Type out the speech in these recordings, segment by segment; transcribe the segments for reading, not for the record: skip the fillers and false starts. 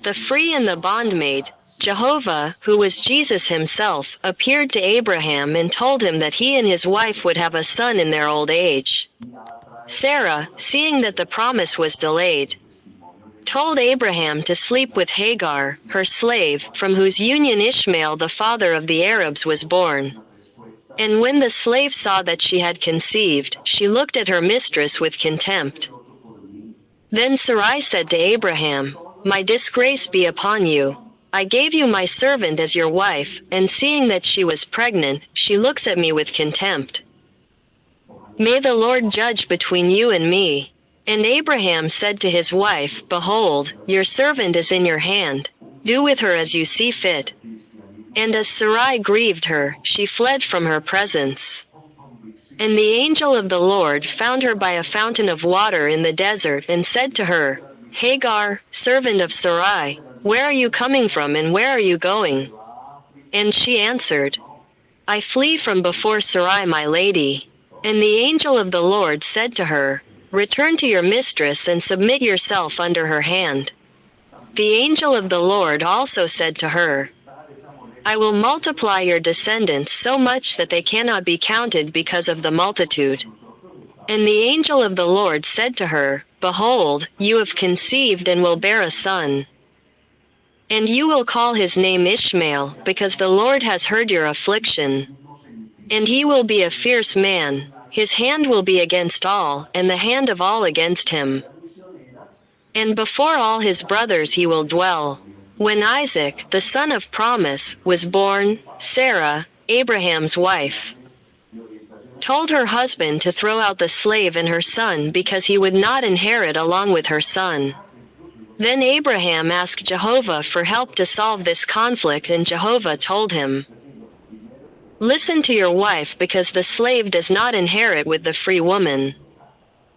The free and the bondmaid. Jehovah, who was Jesus himself, appeared to Abraham and told him that he and his wife would have a son in their old age. Sarah, seeing that the promise was delayed, told Abraham to sleep with Hagar, her slave, from whose union Ishmael the father of the Arabs was born. And when the slave saw that she had conceived, she looked at her mistress with contempt. Then Sarai said to Abraham, "My disgrace be upon you. I gave you my servant as your wife, and seeing that she was pregnant, she looks at me with contempt. May the Lord judge between you and me." And Abraham said to his wife, "Behold, your servant is in your hand. Do with her as you see fit." And as Sarai grieved her, she fled from her presence. And the angel of the Lord found her by a fountain of water in the desert and said to her, "Hagar, servant of Sarai, where are you coming from and where are you going?" And she answered, "I flee from before Sarai my lady." And the angel of the Lord said to her, "Return to your mistress and submit yourself under her hand." The angel of the Lord also said to her, "I will multiply your descendants so much that they cannot be counted because of the multitude." And the angel of the Lord said to her, "Behold, you have conceived and will bear a son. And you will call his name Ishmael, because the Lord has heard your affliction. And he will be a fierce man. His hand will be against all, and the hand of all against him. And before all his brothers he will dwell." When Isaac, the son of promise, was born, Sarah, Abraham's wife, told her husband to throw out the slave and her son because he would not inherit along with her son. Then Abraham asked Jehovah for help to solve this conflict, and Jehovah told him, "Listen to your wife because the slave does not inherit with the free woman."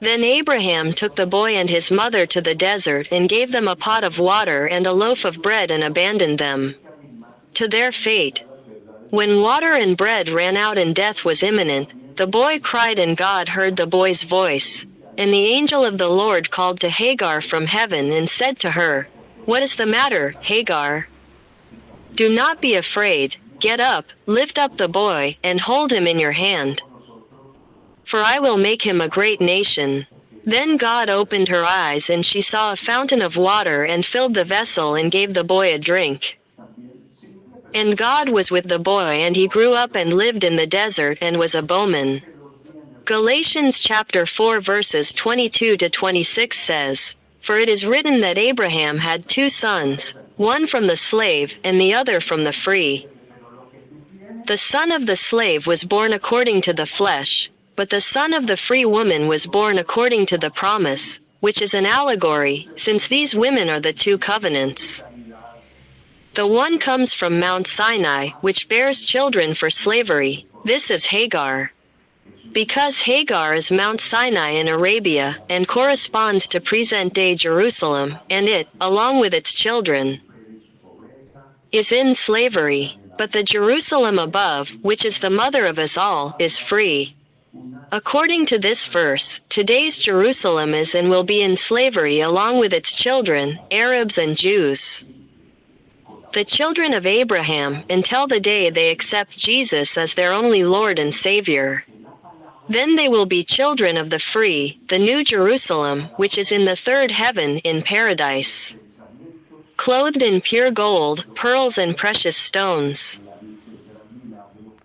Then Abraham took the boy and his mother to the desert and gave them a pot of water and a loaf of bread and abandoned them to their fate. When water and bread ran out and death was imminent, the boy cried and God heard the boy's voice. And the angel of the Lord called to Hagar from heaven and said to her, "What is the matter, Hagar? Do not be afraid. Get up, lift up the boy, and hold him in your hand. For I will make him a great nation." Then God opened her eyes and she saw a fountain of water and filled the vessel and gave the boy a drink. And God was with the boy and he grew up and lived in the desert and was a bowman. Galatians chapter 4 verses 22 to 26 says, "For it is written that Abraham had two sons, one from the slave and the other from the free. The son of the slave was born according to the flesh, but the son of the free woman was born according to the promise, which is an allegory, since these women are the two covenants. The one comes from Mount Sinai, which bears children for slavery. This is Hagar. Because Hagar is Mount Sinai in Arabia, and corresponds to present-day Jerusalem, and it, along with its children, is in slavery. But the Jerusalem above, which is the mother of us all, is free." According to this verse, today's Jerusalem is and will be in slavery along with its children, Arabs and Jews. The children of Abraham, until the day they accept Jesus as their only Lord and Savior. Then they will be children of the free, the New Jerusalem, which is in the third heaven, in paradise, clothed in pure gold, pearls and precious stones.